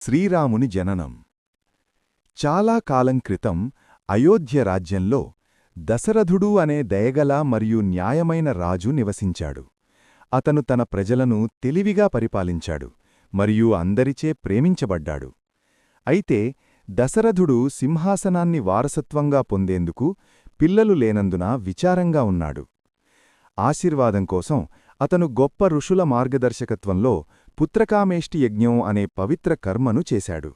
శ్రీరాముని జననం. చాలా కాలం క్రితం అయోధ్య రాజ్యంలో దశరథుడు అనే దయగల మరియు న్యాయమైన రాజు నివసించాడు. అతను తన ప్రజలను తెలివిగా పరిపాలించాడు మరియు అందరిచే ప్రేమించబడ్డాడు. అయితే దశరథుడు సింహాసనాన్ని వారసత్వంగా పొందేందుకు పిల్లలు లేనందున విచారంగా ఉన్నాడు. ఆశీర్వాదం కోసం అతను గొప్ప ఋషుల మార్గదర్శకత్వంలో పుత్రకామేష్టి యజ్ఞం అనే పవిత్ర కర్మను చేశాడు.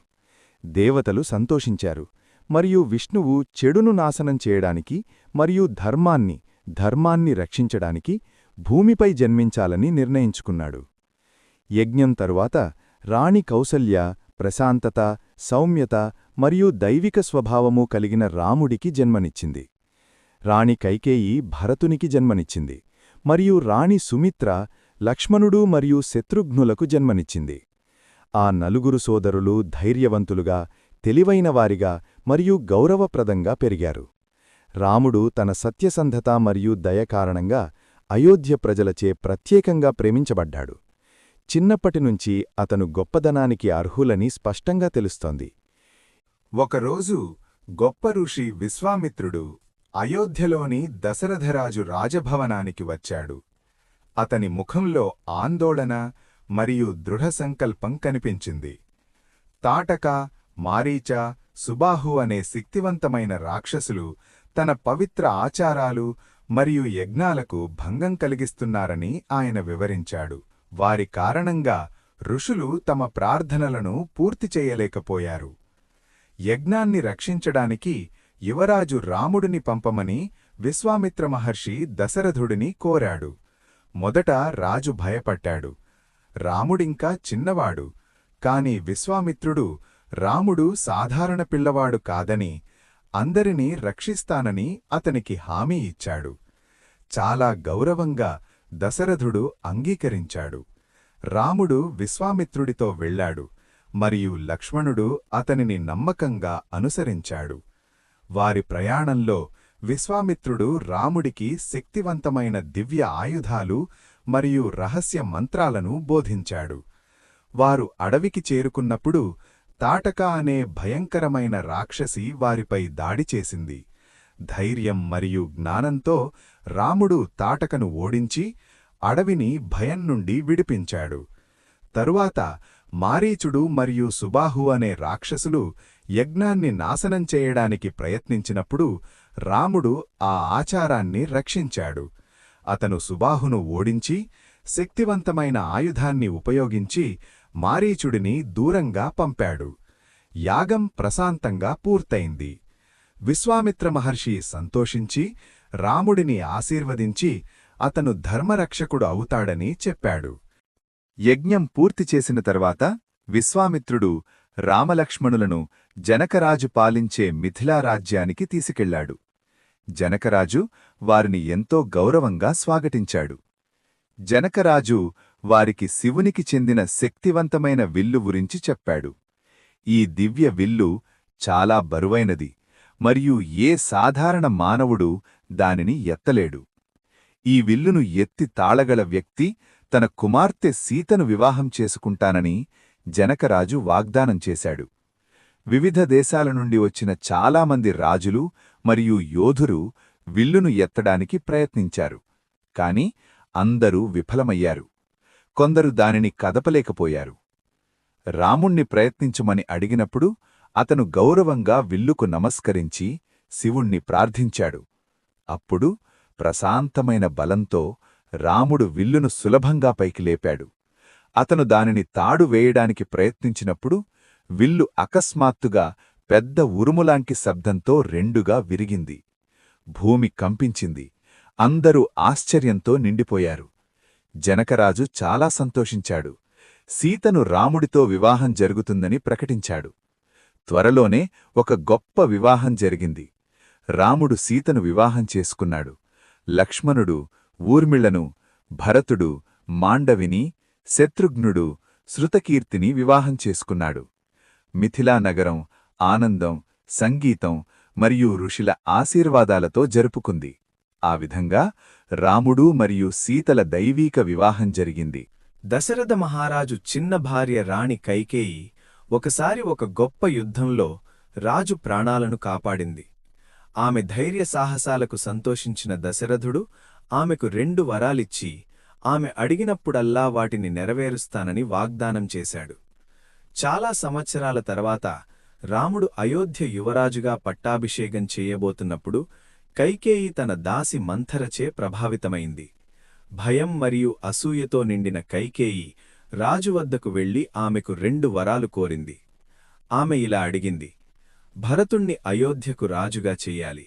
దేవతలు సంతోషించారు మరియు విష్ణువు చెడును నాశనం చేయడానికి మరియు ధర్మాన్ని రక్షించడానికి భూమిపై జన్మించాలని నిర్ణయించుకున్నాడు. యజ్ఞం తరువాత రాణి కౌసల్య ప్రశాంతత, సౌమ్యత మరియు దైవిక స్వభావము కలిగిన రాముడికి జన్మనిచ్చింది. రాణి కైకేయి భరతునికి జన్మనిచ్చింది మరియు రాణి సుమిత్ర లక్ష్మణుడు మరియు శత్రుఘ్నులకు జన్మనిచ్చింది. ఆ నలుగురు సోదరులు ధైర్యవంతులుగా, తెలివైనవారిగా మరియు గౌరవప్రదంగా పెరిగారు. రాముడు తన సత్యసంధత మరియు దయ కారణంగా అయోధ్య ప్రజలచే ప్రత్యేకంగా ప్రేమించబడ్డాడు. చిన్నప్పటినుంచి అతను గొప్పదనానికి అర్హులని స్పష్టంగా తెలుస్తోంది. ఒకరోజు గొప్ప ఋషి విశ్వామిత్రుడు అయోధ్యలోని దశరథరాజు రాజభవనానికి వచ్చాడు. అతని ముఖంలో ఆందోళన మరియు దృఢసంకల్పం కనిపించింది. తాటక, మారీచ, సుబాహు అనే శక్తివంతమైన రాక్షసులు తన పవిత్ర ఆచారాలు మరియు యజ్ఞాలకు భంగం కలిగిస్తున్నారని ఆయన వివరించాడు. వారి కారణంగా ఋషులు తమ ప్రార్థనలను పూర్తి చేయలేకపోయారు. యజ్ఞాన్ని రక్షించడానికి యువరాజు రాముడిని పంపమని విశ్వామిత్ర మహర్షి దశరథుడిని కోరాడు. మొదట రాజు భయపడ్డాడు. రాముడింకా చిన్నవాడు, కాని విశ్వామిత్రుడు రాముడు సాధారణ పిల్లవాడు కాదని, అందరినీ రక్షిస్తానని అతనికి హామీ ఇచ్చాడు. చాలా గౌరవంగా దశరథుడు అంగీకరించాడు. రాముడు విశ్వామిత్రుడితో వెళ్ళాడు మరియు లక్ష్మణుడు అతనిని నమ్మకంగా అనుసరించాడు. వారి ప్రయాణంలో విశ్వామిత్రుడు రాముడికి శక్తివంతమైన దివ్య ఆయుధాలు మరియు రహస్య మంత్రాలను బోధించాడు. వారు అడవికి చేరుకున్నప్పుడు తాటక అనే భయంకరమైన రాక్షసి వారిపై దాడి చేసింది. ధైర్యం మరియు జ్ఞానంతో రాముడు తాటకను ఓడించి అడవిని భయం నుండి విడిపించాడు. తరువాత మారీచుడు మరియు సుబాహు అనే రాక్షసులు యజ్ఞాన్ని నాశనం చేయడానికి ప్రయత్నించినప్పుడు రాముడు ఆ ఆచారాన్ని రక్షించాడు. అతను సుబాహును ఓడించి శక్తివంతమైన ఆయుధాన్ని ఉపయోగించి మారీచుడిని దూరంగా పంపాడు. యాగం ప్రశాంతంగా పూర్తయింది. విశ్వామిత్ర మహర్షి సంతోషించి రాముడిని ఆశీర్వదించి అతను ధర్మరక్షకుడు అవుతాడని చెప్పాడు. యజ్ఞం పూర్తి చేసిన తర్వాత విశ్వామిత్రుడు రామలక్ష్మణులను జనకరాజు పాలించే మిథిలారాజ్యానికి తీసుకెళ్లాడు. జనకరాజు వారిని ఎంతో గౌరవంగా స్వాగతించాడు. జనకరాజు వారికి శివునికి చెందిన శక్తివంతమైన విల్లు గురించి చెప్పాడు. ఈ దివ్య విల్లు చాలా బరువైనది మరియు ఏ సాధారణ మానవుడు దానిని ఎత్తలేడు. ఈ విల్లును ఎత్తి తాళగల వ్యక్తి తన కుమార్తె సీతను వివాహం చేసుకుంటానని జనకరాజు వాగ్దానం చేశాడు. వివిధ దేశాల నుండి వచ్చిన చాలామంది రాజులు మరియు యోధులు విల్లును ఎత్తడానికి ప్రయత్నించారు, కాని అందరూ విఫలమయ్యారు. కొందరు దానిని కదపలేకపోయారు. రాముణ్ణి ప్రయత్నించమని అడిగినప్పుడు అతను గౌరవంగా విల్లుకు నమస్కరించి శివుణ్ణి ప్రార్థించాడు. అప్పుడు ప్రశాంతమైన బలంతో రాముడు విల్లును సులభంగా పైకి లేపాడు. అతను దానిని తాడు వేయడానికి ప్రయత్నించినప్పుడు విల్లు అకస్మాత్తుగా పెద్ద ఉరుములాంటి శబ్దంతో రెండుగా విరిగింది. భూమి కంపించింది. అందరూ ఆశ్చర్యంతో నిండిపోయారు. జనకరాజు చాలా సంతోషించాడు. సీతను రాముడితో వివాహం జరుగుతుందని ప్రకటించాడు. త్వరలోనే ఒక గొప్ప వివాహం జరిగింది. రాముడు సీతను వివాహం చేసుకున్నాడు. లక్ష్మణుడు ఊర్మిళను, భరతుడు మాండవిని, శత్రుఘ్నుడు శృతకీర్తిని వివాహం చేసుకున్నాడు. మిథిలా నగరం ఆనందం, సంగీతం మరియు ఋషుల ఆశీర్వాదాలతో జరుపుకుంది. ఆ విధంగా రాముడు మరియు సీతల దైవీక వివాహం జరిగింది. దశరథ మహారాజు చిన్న భార్య రాణి కైకేయి ఒకసారి ఒక గొప్ప యుద్ధంలో రాజు ప్రాణాలను కాపాడింది. ఆమె ధైర్య సాహసాలకు సంతోషించిన దశరథుడు ఆమెకు 2 వరాలిచ్చి ఆమె అడిగినప్పుడల్లా వాటిని నెరవేరుస్తానని వాగ్దానం చేశాడు. చాలా సంవత్సరాల తర్వాత రాముడు అయోధ్య యువరాజుగా పట్టాభిషేకం చేయబోతున్నప్పుడు కైకేయి తన దాసి మంథరచే ప్రభావితమైంది. భయం మరియు అసూయతో నిండిన కైకేయి రాజు వద్దకు వెళ్లి ఆమెకు 2 వరాలు కోరింది. ఆమె ఇలా అడిగింది: భరతుణ్ణి అయోధ్యకు రాజుగా చెయ్యాలి,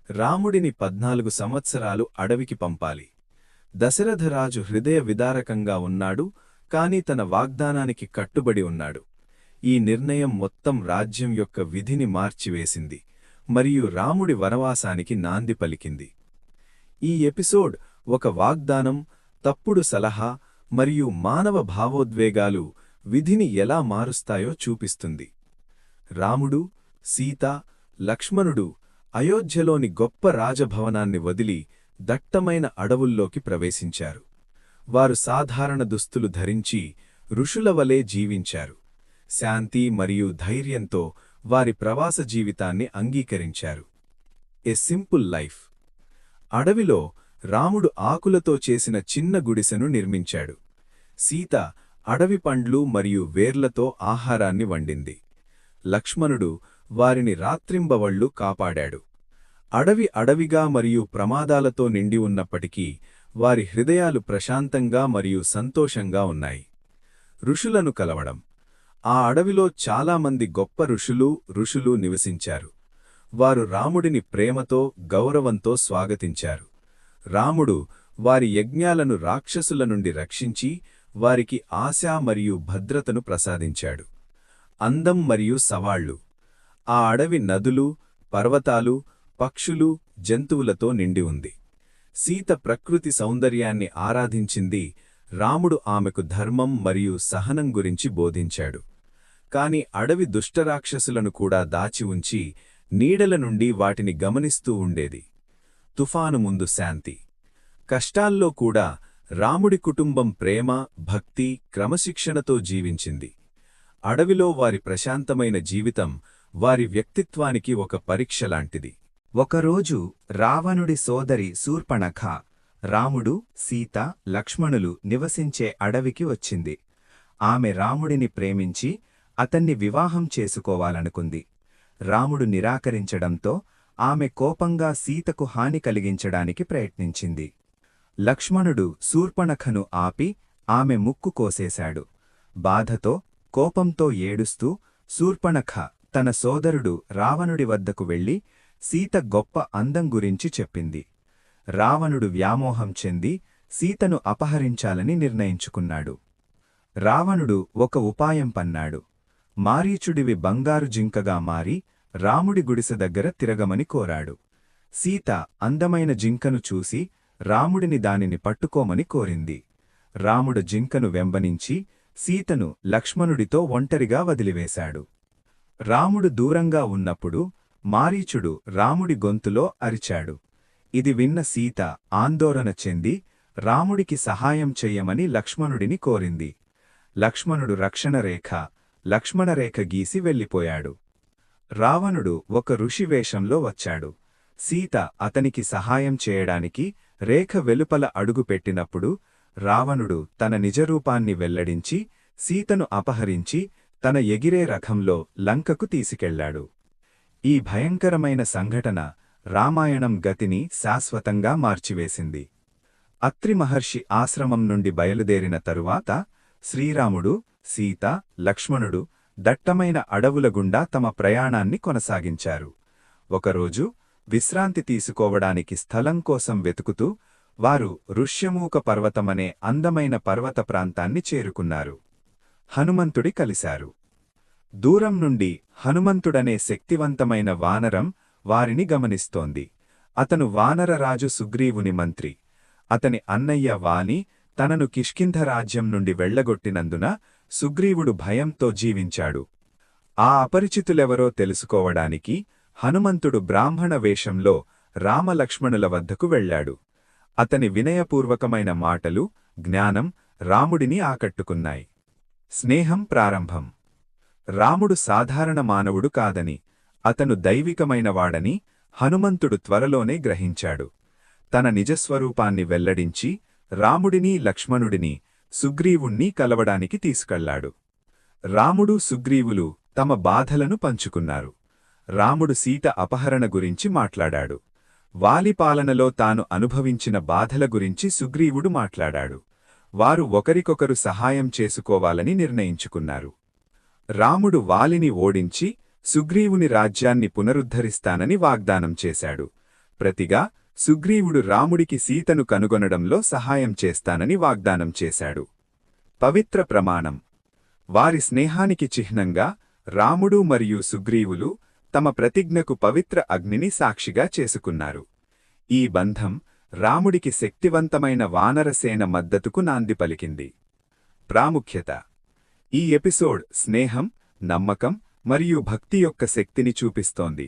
రాముడిని 14 సంవత్సరాలు అడవికి పంపాలి. దశరథరాజు హృదయ విదారకంగా ఉన్నాడు, కాని తన వాగ్దానానికి కట్టుబడి ఉన్నాడు. ఈ నిర్ణయం మొత్తం రాజ్యం యొక్క విధిని మార్చివేసింది మరియు రాముడి వనవాసానికి నాంది పలికింది. ఈ ఎపిసోడ్ ఒక వాగ్దానం, తప్పుడు సలహా మరియు మానవ భావోద్వేగాలు విధిని ఎలా మారుస్తాయో చూపిస్తుంది. రాముడు, సీత, లక్ష్మణుడు అయోధ్యలోని గొప్ప రాజభవనాన్ని వదిలి దట్టమైన అడవుల్లోకి ప్రవేశించారు. వారు సాధారణ దుస్తులు ధరించి ఋషుల వలె జీవించారు. శాంతి మరియు ధైర్యంతో వారి ప్రవాస జీవితాన్ని అంగీకరించారు. A simple life. అడవిలో రాముడు ఆకులతో చేసిన చిన్న గుడిసెను నిర్మించాడు. సీత అడవి పండ్లు మరియు వేర్లతో ఆహారాన్ని వండింది. లక్ష్మణుడు వారిని రాత్రింబవళ్లు కాపాడాడు. అడవి అడవిగా మరియు ప్రమాదాలతో నిండి ఉన్నప్పటికీ వారి హృదయాలు ప్రశాంతంగా మరియు సంతోషంగా ఉన్నాయి. ఋషులను కలవడం. ఆ అడవిలో చాలామంది గొప్ప ఋషులు నివసించారు. వారు రాముడిని ప్రేమతో, గౌరవంతో స్వాగతించారు. రాముడు వారి యజ్ఞాలను రాక్షసుల నుండి రక్షించి వారికి ఆశ మరియు భద్రతను ప్రసాదించాడు. అందం మరియు సవాళ్లు. ఆ అడవి నదులు, పర్వతాలు, పక్షులు, జంతువులతో నిండి ఉంది. సీత ప్రకృతి సౌందర్యాన్ని ఆరాధించింది. రాముడు ఆమెకు ధర్మం మరియు సహనం గురించి బోధించాడు. కాని అడవి దుష్టరాక్షసులను కూడా దాచి ఉంచి నీడల నుండి వాటిని గమనిస్తూ ఉండేది. తుఫాను ముందు శాంతి. కష్టాల్లో కూడా రాముడి కుటుంబం ప్రేమ, భక్తి, క్రమశిక్షణతో జీవించింది. అడవిలో వారి ప్రశాంతమైన జీవితం వారి వ్యక్తిత్వానికి ఒక పరీక్షలాంటిది. ఒకరోజు రావణుడి సోదరి శూర్పణఖ రాముడు, సీత, లక్ష్మణులు నివసించే అడవికి వచ్చింది. ఆమె రాముడిని ప్రేమించి అతన్ని వివాహం చేసుకోవాలనుకుంది. రాముడు నిరాకరించడంతో ఆమె కోపంగా సీతకు హాని కలిగించడానికి ప్రయత్నించింది. లక్ష్మణుడు శూర్పణఖను ఆపి ఆమె ముక్కు కోసేశాడు. బాధతో, కోపంతో ఏడుస్తూ శూర్పణఖ తన సోదరుడు రావణుడి వద్దకు వెళ్లి సీత గొప్ప అందం గురించి చెప్పింది. రావణుడు వ్యామోహం చెంది సీతను అపహరించాలని నిర్ణయించుకున్నాడు. రావణుడు ఒక ఉపాయం పన్నాడు. మారీచుడివి బంగారు జింకగా మారి రాముడి గుడిసె దగ్గర తిరగమని కోరాడు. సీత అందమైన జింకను చూసి రాముడిని దానిని పట్టుకోమని కోరింది. రాముడు జింకను వెంబనించి సీతను లక్ష్మణుడితో ఒంటరిగా వదిలివేశాడు. రాముడు దూరంగా ఉన్నప్పుడు మారీచుడు రాముడి గొంతులో అరిచాడు. ఇది విన్న సీత ఆందోళన చెంది రాముడికి సహాయం చెయ్యమని లక్ష్మణుడిని కోరింది. లక్ష్మణుడు లక్ష్మణరేఖ గీసి వెళ్ళిపోయాడు. రావణుడు ఒక ఋషి వేషంలో వచ్చాడు. సీత అతనికి సహాయం చేయడానికి రేఖ వెలుపల అడుగుపెట్టినప్పుడు రావణుడు తన నిజరూపాన్ని వెల్లడించి సీతను అపహరించి తన ఎగిరే రథంలో లంకకు తీసుకెళ్లాడు. ఈ భయంకరమైన సంఘటన రామాయణం గతిని శాశ్వతంగా మార్చివేసింది. అత్రి మహర్షి ఆశ్రమం నుండి బయలుదేరిన తరువాత శ్రీరాముడు, సీత, లక్ష్మణుడు దట్టమైన అడవుల గుండా తమ ప్రయాణాన్ని కొనసాగించారు. ఒకరోజు విశ్రాంతి తీసుకోవడానికి స్థలం కోసం వెతుకుతూ వారు ఋష్యమూక పర్వతమనే అందమైన పర్వత ప్రాంతాన్ని చేరుకున్నారు. హనుమంతుడి కలిశారు. దూరం నుండి హనుమంతుడనే శక్తివంతమైన వానరం వారిని గమనిస్తోంది. అతను వానరరాజు సుగ్రీవుని మంత్రి. అతని అన్నయ్య వాని తనను కిష్కింధ రాజ్యం నుండి వెళ్లగొట్టినందున సుగ్రీవుడు భయంతో జీవించాడు. ఆ అపరిచితులెవరో తెలుసుకోవడానికి హనుమంతుడు బ్రాహ్మణ వేషంలో రామలక్ష్మణుల వద్దకు వెళ్లాడు. అతని వినయపూర్వకమైన మాటలు, జ్ఞానం రాముడిని ఆకట్టుకున్నాయి. స్నేహం ప్రారంభం. రాముడు సాధారణ మానవుడు కాదని, అతను దైవికమైనవాడని హనుమంతుడు త్వరలోనే గ్రహించాడు. తన నిజస్వరూపాన్ని వెల్లడించి రాముడిని లక్ష్మణుడిని సుగ్రీవుణ్ణి కలవడానికి తీసుకెళ్లాడు. రాముడు సుగ్రీవులు తమ బాధలను పంచుకున్నారు. రాముడు సీత అపహరణ గురించి మాట్లాడాడు. వాలి పాలనలో తాను అనుభవించిన బాధల గురించి సుగ్రీవుడు మాట్లాడాడు. వారు ఒకరికొకరు సహాయం చేసుకోవాలని నిర్ణయించుకున్నారు. రాముడు వాలిని ఓడించి సుగ్రీవుని రాజ్యాన్ని పునరుద్ధరిస్తానని వాగ్దానం చేశాడు. ప్రతిగా సుగ్రీవుడు రాముడికి సీతను కనుగొనడంలో సహాయం చేస్తానని వాగ్దానం చేశాడు. పవిత్ర ప్రమాణం. వారి స్నేహానికి చిహ్నంగా రాముడు మరియు సుగ్రీవులు తమ ప్రతిజ్ఞకు పవిత్ర అగ్నిని సాక్షిగా చేసుకున్నారు. ఈ బంధం రాముడికి శక్తివంతమైన వానరసేన మద్దతుకు నాంది పలికింది. ప్రాముఖ్యత. ఈ ఎపిసోడ్ స్నేహం, నమ్మకం మరియు భక్తి యొక్క శక్తిని చూపిస్తోంది.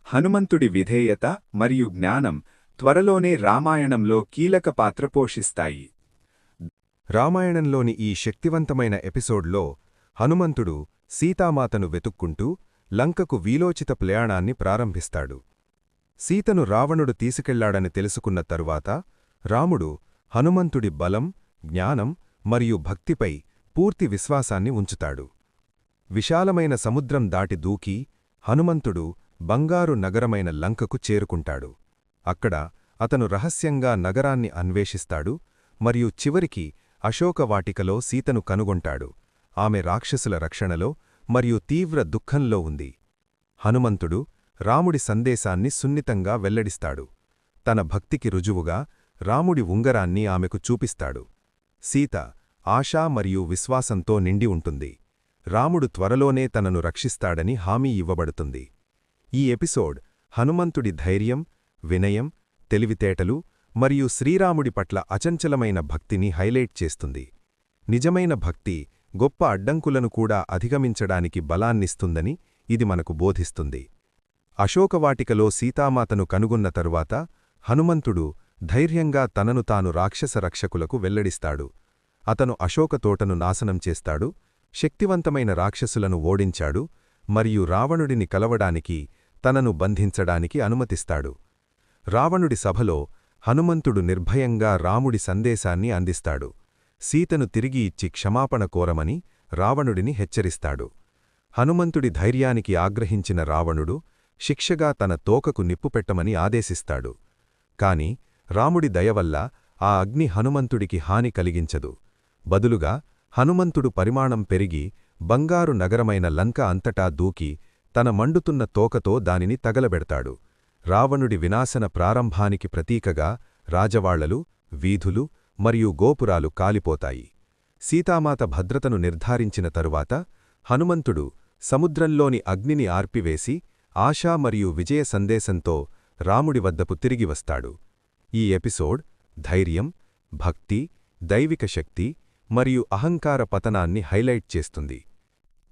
హనుమంతుడి విధేయత మరియు జ్ఞానం త్వరలోనే రామాయణంలో కీలక పాత్ర పోషిస్తాయి. రామాయణంలోని ఈ శక్తివంతమైన ఎపిసోడ్లో హనుమంతుడు సీతామాతను వెతుక్కుంటూ లంకకు వీలోచిత ప్రయాణాన్ని ప్రారంభిస్తాడు. సీతను రావణుడు తీసుకెళ్లాడని తెలుసుకున్న తరువాత రాముడు హనుమంతుడి బలం, జ్ఞానం మరియు భక్తిపై పూర్తి విశ్వాసాన్ని ఉంచుతాడు. విశాలమైన సముద్రం దాటి దూకి హనుమంతుడు బంగారు నగరమైన లంకకు చేరుకుంటాడు. అక్కడ అతను రహస్యంగా నగరాన్ని అన్వేషిస్తాడు మరియు చివరికి అశోకవాటికలో సీతను కనుగొంటాడు. ఆమె రాక్షసుల రక్షణలో మరియు తీవ్ర దుఃఖంలో ఉంది. హనుమంతుడు రాముడి సందేశాన్ని సున్నితంగా వెల్లడిస్తాడు. తన భక్తికి రుజువుగా రాముడి ఉంగరాన్ని ఆమెకు చూపిస్తాడు. సీత ఆశా మరియు విశ్వాసంతో నిండి ఉంటుంది. రాముడు త్వరలోనే తనను రక్షిస్తాడని హామీ ఇవ్వబడుతుంది. ఈ ఎపిసోడ్ హనుమంతుడి ధైర్యం, వినయం, తెలివితేటలు మరియు శ్రీరాముడి పట్ల అచంచలమైన భక్తిని హైలైట్ చేస్తుంది. నిజమైన భక్తి గొప్ప అడ్డంకులను కూడా అధిగమించడానికి బలాన్నిస్తుందని ఇది మనకు బోధిస్తుంది. అశోకవాటికలో సీతామాతను కనుగొన్న తరువాత హనుమంతుడు ధైర్యంగా తనను తాను రాక్షస రక్షకులకు వెల్లడిస్తాడు. అతను అశోకతోటను నాశనం చేస్తాడు, శక్తివంతమైన రాక్షసులను ఓడించాడు మరియు రావణుడిని కలవడానికి తనను బంధించడానికి అనుమతిస్తాడు. రావణుడి సభలో హనుమంతుడు నిర్భయంగా రాముడి సందేశాన్ని అందిస్తాడు. సీతను తిరిగి ఇచ్చి క్షమాపణ కోరమని రావణుడిని హెచ్చరిస్తాడు. హనుమంతుడి ధైర్యానికి ఆగ్రహించిన రావణుడు శిక్షగా తన తోకకు నిప్పుపెట్టమని ఆదేశిస్తాడు. కాని రాముడి దయవల్ల ఆ అగ్ని హనుమంతుడికి హాని కలిగించదు. బదులుగా హనుమంతుడు పరిమాణం పెరిగి బంగారు నగరమైన లంక అంతటా దూకి తన మండుతున్న తోకతో దానిని తగలబెడతాడు. రావణుడి వినాశన ప్రారంభానికి ప్రతీకగా రాజవాళ్లలు, వీధులు మరియు గోపురాలు కాలిపోతాయి. సీతామాత భద్రతను నిర్ధారించిన తరువాత హనుమంతుడు సముద్రంలోని అగ్నిని ఆర్పివేసి ఆశా మరియు విజయ సందేశంతో రాముడి వద్దకు తిరిగి వస్తాడు. ఈ ఎపిసోడ్ ధైర్యం, భక్తి, దైవిక శక్తి మరియు అహంకార పతనాన్ని హైలైట్ చేస్తుంది.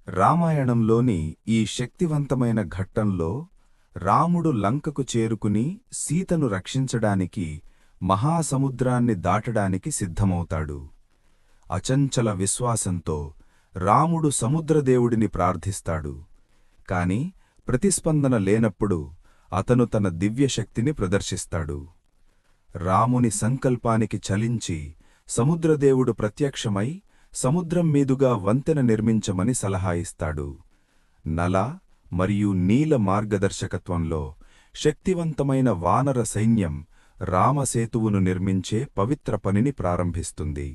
రామాయణంలోని ఈ శక్తివంతమైన ఘట్టంలో రాముడు లంకకు చేరుకుని సీతను రక్షించడానికి మహాసముద్రాన్ని దాటడానికి సిద్ధమవుతాడు. అచంచల విశ్వాసంతో రాముడు సముద్రదేవుడిని ప్రార్థిస్తాడు. కాని ప్రతిస్పందన లేనప్పుడు అతను తన దివ్యశక్తిని ప్రదర్శిస్తాడు. రాముని సంకల్పానికి చలించి సముద్రదేవుడు ప్రత్యక్షమై సముద్రం మీదుగా వంతెన నిర్మించమని సలహా ఇస్తాడు. నల మరియు నీల మార్గదర్శకత్వంలో శక్తివంతమైన వానర సైన్యం రామసేతువును నిర్మించే పవిత్ర పనిని ప్రారంభిస్తుంది.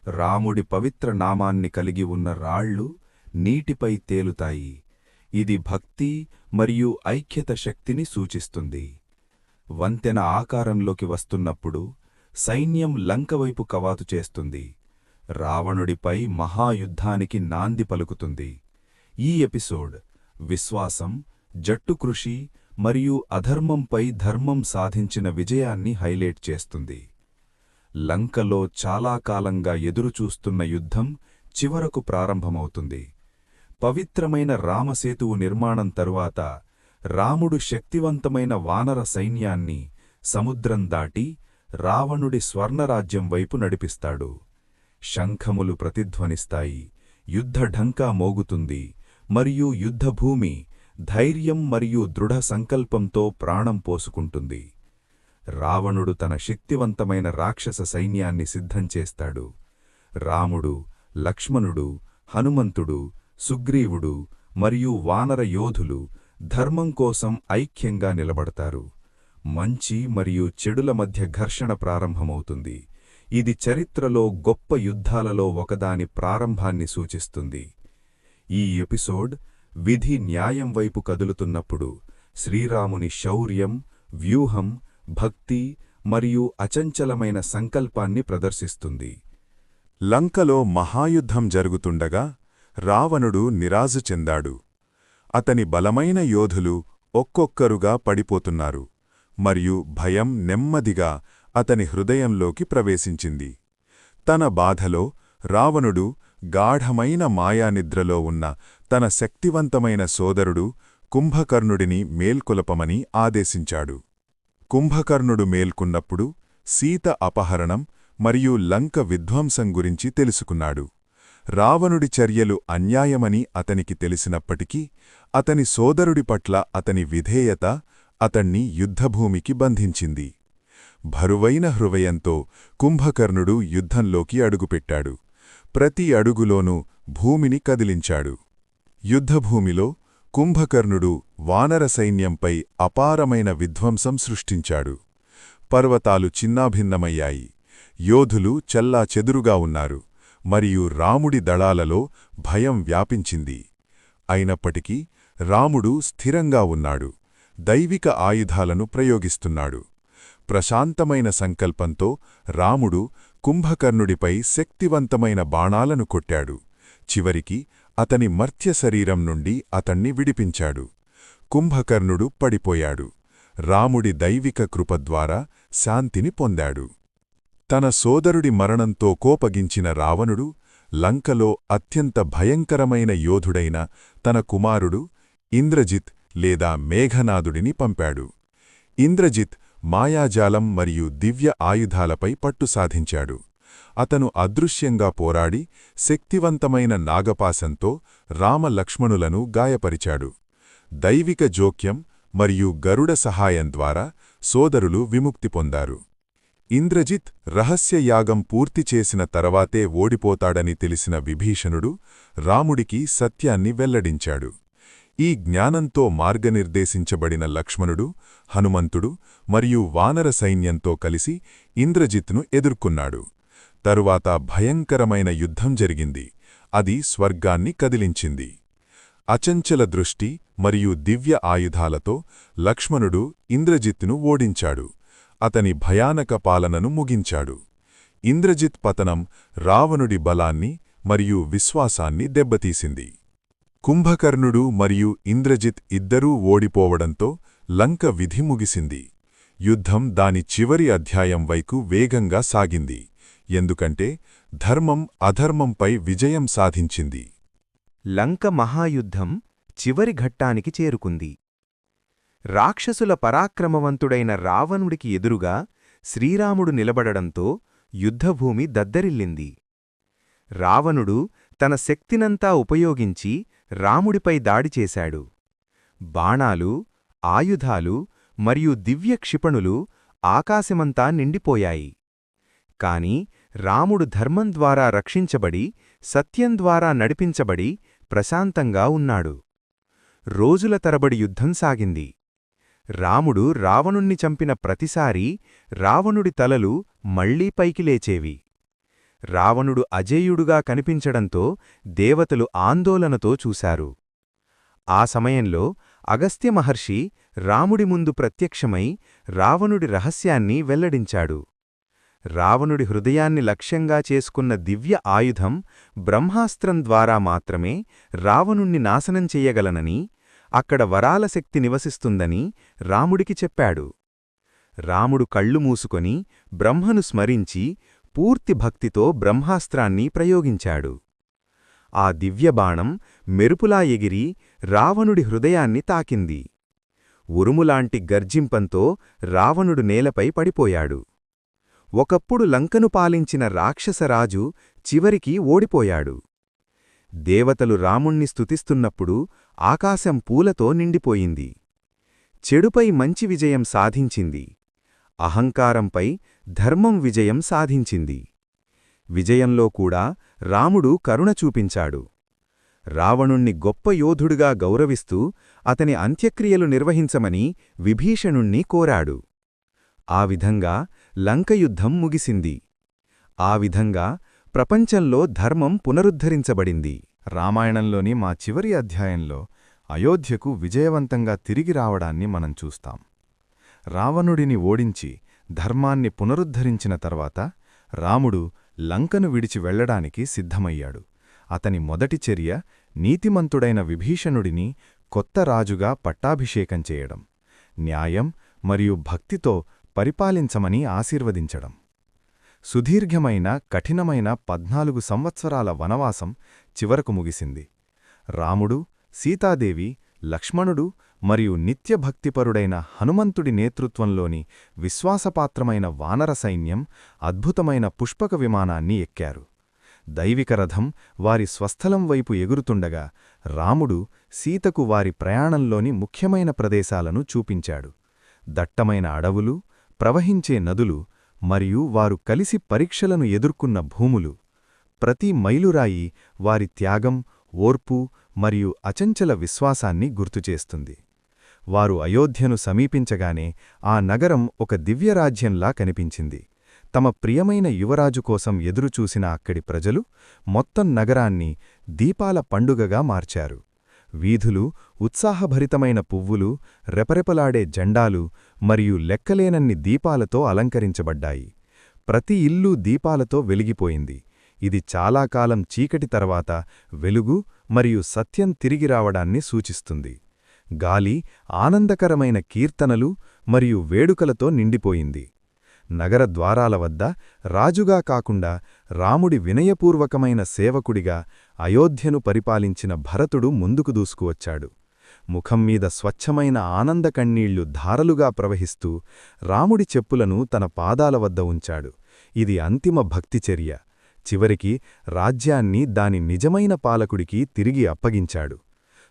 రాముడి పవిత్ర నామాన్ని కలిగి ఉన్న రాళ్ళు నీటిపై తేలుతాయి. ఇది భక్తి మరియు ఐక్యత శక్తిని సూచిస్తుంది. వంతెన ఆకారంలోకి వస్తున్నప్పుడు సైన్యం లంకవైపు కవాతు చేస్తుంది. రావణుడిపై మహాయుద్ధానికి నాంది పలుకుతుంది. ఈ ఎపిసోడ్ విశ్వాసం, జట్టు కృషి మరియు అధర్మంపై ధర్మం సాధించిన విజయాన్ని హైలైట్ చేస్తుంది. లంకలో చాలా కాలంగా ఎదురుచూస్తున్న యుద్ధం చివరకు ప్రారంభమవుతుంది. పవిత్రమైన రామసేతువు నిర్మాణం తరువాత రాముడు శక్తివంతమైన వానర సైన్యాన్ని సముద్రం దాటి రావణుడి స్వర్ణరాజ్యం వైపు నడిపిస్తాడు. శంఖములు ప్రతిధ్వనిస్తాయి, యుద్ధ ఢంకా మోగుతుంది మరియు యుద్ధభూమి ధైర్యం మరియు దృఢ సంకల్పంతో ప్రాణం పోసుకుంటుంది. రావణుడు తన శక్తివంతమైన రాక్షస సైన్యాన్ని సిద్ధం చేస్తాడు. రాముడు, లక్ష్మణుడు, హనుమంతుడు, సుగ్రీవుడు మరియు వానర యోధులు ధర్మం కోసం ఐక్యంగా నిలబడతారు. మంచి మరియు చెడుల మధ్య ఘర్షణ ప్రారంభమవుతుంది. ఇది చరిత్రలో గొప్ప యుద్ధాలలో ఒకదాని ప్రారంభాన్ని సూచిస్తుంది. ఈ ఎపిసోడ్ విధి న్యాయం వైపు కదులుతున్నప్పుడు శ్రీరాముని శౌర్యం, వ్యూహం, భక్తి మరియు అచంచలమైన సంకల్పాన్ని ప్రదర్శిస్తుంది. లంకలో మహాయుద్ధం జరుగుతుండగా రావణుడు నిరాశ చెందాడు. అతని బలమైన యోధులు ఒక్కొక్కరుగా పడిపోతున్నారు మరియు భయం నెమ్మదిగా అతని హృదయంలోకి ప్రవేశించింది. తన బాధలో రావణుడు గాఢమైన మాయానిద్రలో ఉన్న తన శక్తివంతమైన సోదరుడు కుంభకర్ణుడిని మేల్కొలపమని ఆదేశించాడు. కుంభకర్ణుడు మేల్కొన్నప్పుడు సీత అపహరణం మరియు లంక విధ్వంసం గురించి తెలుసుకున్నాడు. రావణుడి చర్యలు అన్యాయమని అతనికి తెలిసినప్పటికీ అతని సోదరుడి పట్ల అతని విధేయత అతణ్ణి యుద్ధభూమికి బంధించింది. బరువైన హృదయంతో కుంభకర్ణుడు యుద్ధంలోకి అడుగుపెట్టాడు. ప్రతి అడుగులోనూ భూమిని కదిలించాడు. యుద్ధభూమిలో కుంభకర్ణుడు వానర సైన్యంపై అపారమైన విధ్వంసం సృష్టించాడు. పర్వతాలు చిన్నాభిన్నమయ్యాయి. యోధులు చెల్లాచెదురుగా ఉన్నారు మరియు రాముడి దళాలలో భయం వ్యాపించింది. అయినప్పటికీ రాముడు స్థిరంగా ఉన్నాడు. దైవిక ఆయుధాలను ప్రయోగిస్తున్నాడు. ప్రశాంతమైన సంకల్పంతో రాముడు కుంభకర్ణుడిపై శక్తివంతమైన బాణాలను కొట్టాడు. చివరికి అతని మర్త్య శరీరం నుండి అతణ్ణి విడిపించాడు. కుంభకర్ణుడు పడిపోయాడు. రాముడి దైవిక కృపద్వారా శాంతిని పొందాడు. తన సోదరుడి మరణంతో కోపగించిన రావణుడు లంకలో అత్యంత భయంకరమైన యోధుడైన తన కుమారుడు ఇంద్రజిత్ లేదా మేఘనాదుడిని పంపాడు. ఇంద్రజిత్ మాయాజాలం మరియు దివ్య ఆయుధాలపై పట్టు సాధించాడు. అతను అదృశ్యంగా పోరాడి శక్తివంతమైన నాగపాశంతో రామలక్ష్మణులను గాయపరిచాడు. దైవిక జోక్యం మరియు గరుడ సహాయం ద్వారా సోదరులు విముక్తి పొందారు. ఇంద్రజిత్ రహస్యయాగం పూర్తి చేసిన తర్వాతే ఓడిపోతాడని తెలిసిన విభీషణుడు రాముడికి సత్యాన్ని వెల్లడించాడు. ఈ జ్ఞానంతో మార్గనిర్దేశించబడిన లక్ష్మణుడు, హనుమంతుడు మరియు వానర సైన్యంతో కలిసి ఇంద్రజిత్ను ఎదుర్కొన్నాడు. తరువాత భయంకరమైన యుద్ధం జరిగింది. అది స్వర్గాన్ని కదిలించింది. అచంచల దృష్టి మరియు దివ్య ఆయుధాలతో లక్ష్మణుడు ఇంద్రజిత్తును ఓడించాడు. అతని భయానక పాలనను ముగించాడు. ఇంద్రజిత్ పతనం రావణుడి బలాన్ని మరియు విశ్వాసాన్ని దెబ్బతీసింది. కుంభకర్ణుడు మరియు ఇంద్రజిత్ ఇద్దరూ ఓడిపోవడంతో లంక విధి ముగిసింది. యుద్ధం దాని చివరి అధ్యాయం వైపు వేగంగా సాగింది. ఎందుకంటే ధర్మం అధర్మంపై విజయం సాధించింది. లంక మహాయుద్ధం చివరి ఘట్టానికి చేరుకుంది. రాక్షసుల పరాక్రమవంతుడైన రావణుడికి ఎదురుగా శ్రీరాముడు నిలబడడంతో యుద్ధభూమి దద్దరిల్లింది. రావణుడు తన శక్తినంతా ఉపయోగించి రాముడిపై దాడి చేశాడు. బాణాలు, ఆయుధాలు మరియు దివ్య క్షిపణులు ఆకాశమంతా నిండిపోయాయి. కాని రాముడు ధర్మం ద్వారా రక్షించబడి సత్యం ద్వారా నడిపించబడి ప్రశాంతంగా ఉన్నాడు. రోజుల తరబడి యుద్ధం సాగింది. రాముడు రావణుణ్ణి చంపిన ప్రతిసారీ రావణుడి తలలు మళ్లీ పైకి లేచేవి. రావణుడు అజేయుడుగా కనిపించడంతో దేవతలు ఆందోళనతో చూశారు. ఆ సమయంలో అగస్త్య మహర్షి రాముడి ముందు ప్రత్యక్షమై రావణుడి రహస్యాన్ని వెల్లడించాడు. రావణుడి హృదయాన్ని లక్ష్యంగా చేసుకున్న దివ్య ఆయుధం బ్రహ్మాస్త్రం ద్వారా మాత్రమే రావణుణ్ణి నాశనం చెయ్యగలనని, అక్కడ వరాల శక్తి నివసిస్తుందని రాముడికి చెప్పాడు. రాముడు కళ్ళు మూసుకొని బ్రహ్మను స్మరించి పూర్తి భక్తితో బ్రహ్మాస్త్రాన్ని ప్రయోగించాడు. ఆ దివ్యబాణం మెరుపులా ఎగిరి రావణుడి హృదయాన్ని తాకింది. ఉరుములాంటి గర్జింపంతో రావణుడు నేలపై పడిపోయాడు. ఒకప్పుడు లంకను పాలించిన రాక్షసరాజు చివరికి ఓడిపోయాడు. దేవతలు రాముణ్ణి స్తుతిస్తున్నప్పుడు ఆకాశం పూలతో నిండిపోయింది. చెడుపై మంచి విజయం సాధించింది. అహంకారంపై ధర్మం విజయం సాధించింది. విజయంలో కూడా రాముడు కరుణ చూపించాడు. రావణుణ్ణి గొప్ప యోధుడుగా గౌరవిస్తూ అతని అంత్యక్రియలు నిర్వహించమని విభీషణుణ్ణి కోరాడు. ఆ విధంగా లంకయుద్ధం ముగిసింది. ఆ విధంగా ప్రపంచంలో ధర్మం పునరుద్ధరించబడింది. రామాయణంలోని మా చివరి అధ్యాయంలో అయోధ్యకు విజయవంతంగా తిరిగి రావడాన్ని మనం చూస్తాం. రావణుడిని ఓడించి ధర్మాన్ని పునరుద్ధరించిన తర్వాత రాముడు లంకను విడిచి వెళ్లడానికి సిద్ధమయ్యాడు. అతని మొదటి చర్య నీతిమంతుడైన విభీషణుడిని కొత్త రాజుగా పట్టాభిషేకం చేయడం, న్యాయం మరియు భక్తితో పరిపాలించమని ఆశీర్వదించడం. సుదీర్ఘమైన కఠినమైన 14 సంవత్సరాల వనవాసం చివరకు ముగిసింది. రాముడు, సీతాదేవి, లక్ష్మణుడు మరియు నిత్యభక్తిపరుడైన హనుమంతుడి నేతృత్వంలోని విశ్వాసపాత్రమైన వానర సైన్యం అద్భుతమైన పుష్పక విమానాన్ని ఎక్కారు. దైవిక రథం వారి స్వస్థలం వైపు ఎగురుతుండగా రాముడు సీతకు వారి ప్రయాణంలోని ముఖ్యమైన ప్రదేశాలను చూపించాడు. దట్టమైన అడవులు, ప్రవహించే నదులు మరియు వారు కలిసి పరీక్షలను ఎదుర్కొన్న భూములు. ప్రతి మైలురాయి వారి త్యాగం, ఓర్పు మరియు అచంచల విశ్వాసాన్ని గుర్తుచేస్తుంది. వారు అయోధ్యను సమీపించగానే ఆ నగరం ఒక దివ్యరాజ్యంలా కనిపించింది. తమ ప్రియమైన యువరాజు కోసం ఎదురుచూసిన అక్కడి ప్రజలు మొత్తం నగరాన్ని దీపాల పండుగగా మార్చారు. వీధులు ఉత్సాహభరితమైన పువ్వులు, రెపరెపలాడే జెండాలు మరియు లెక్కలేనన్ని దీపాలతో అలంకరించబడ్డాయి. ప్రతి ఇల్లూ దీపాలతో వెలిగిపోయింది. ఇది చాలా కాలం చీకటి తర్వాత వెలుగు మరియు సత్యం తిరిగి రావడాన్ని సూచిస్తుంది. గాలి ఆనందకరమైన కీర్తనలు మరియు వేడుకలతో నిండిపోయింది. నగర ద్వారాల వద్ద రాజుగా కాకుండా రాముడి వినయపూర్వకమైన సేవకుడిగా అయోధ్యను పరిపాలించిన భరతుడు ముందుకు దూసుకువచ్చాడు. ముఖంమీద స్వచ్ఛమైన ఆనంద కన్నీళ్లు ధారలుగా ప్రవహిస్తూ రాముడి చెప్పులను తన పాదాల వద్ద ఉంచాడు. ఇది అంతిమ భక్తిచర్య. చివరికి రాజ్యాన్ని దాని నిజమైన పాలకుడికి తిరిగి అప్పగించాడు.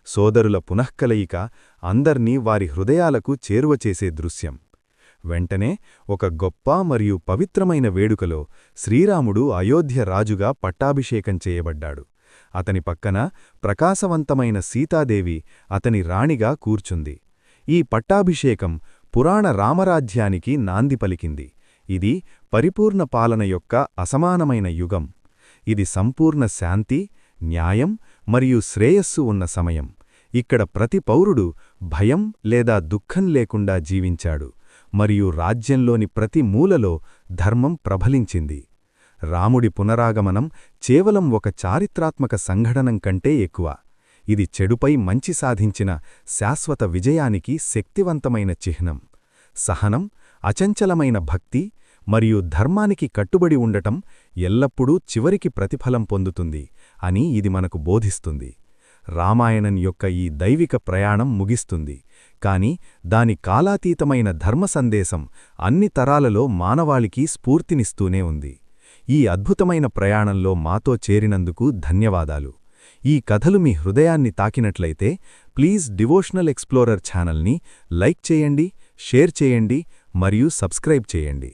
సోదరుల పునఃకలయిక అందర్నీ వారి హృదయాలకు చేరువచేసే దృశ్యం. వెంటనే ఒక గొప్ప మరియు పవిత్రమైన వేడుకలో శ్రీరాముడు అయోధ్య రాజుగా పట్టాభిషేకం చేయబడ్డాడు. అతని పక్కన ప్రకాశవంతమైన సీతాదేవి అతని రాణిగా కూర్చుంది. ఈ పట్టాభిషేకం పురాణ రామరాజ్యానికి నాంది పలికింది. ఇది పరిపూర్ణ పాలన యొక్క అసమానమైన యుగం. ఇది సంపూర్ణ శాంతి, న్యాయం మరియు శ్రేయస్సు ఉన్న సమయం. ఇక్కడ ప్రతి పౌరుడు భయం లేదా దుఃఖం లేకుండా జీవించాడు మరియు రాజ్యంలోని ప్రతి మూలలో ధర్మం ప్రబలించింది. రాముడి పునరాగమనం కేవలం ఒక చారిత్రాత్మక సంఘటనం కంటే ఎక్కువ. ఇది చెడుపై మంచి సాధించిన శాశ్వత విజయానికి శక్తివంతమైన చిహ్నం. సహనం, అచంచలమైన భక్తి మరియు ధర్మానికి కట్టుబడి ఉండటం ఎల్లప్పుడూ చివరికి ప్రతిఫలం పొందుతుంది అని ఇది మనకు బోధిస్తుంది. రామాయణం యొక్క ఈ దైవిక ప్రయాణం ముగిస్తుంది, కాని దాని కాలాతీతమైన ధర్మ సందేశం అన్ని తరాలలో మానవాళికి స్ఫూర్తినిస్తూనే ఉంది. ఈ అద్భుతమైన ప్రయాణంలో మాతో చేరినందుకు ధన్యవాదాలు. ఈ కథలు మీ హృదయాన్ని తాకినట్లయితే ప్లీజ్ డివోషనల్ ఎక్స్ప్లోరర్ ఛానల్ని లైక్ చేయండి, షేర్ చేయండి మరియు సబ్స్క్రైబ్ చేయండి.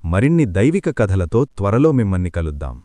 మరిన్ని దైవిక కథలతో త్వరలో మిమ్మల్ని కలుద్దాం.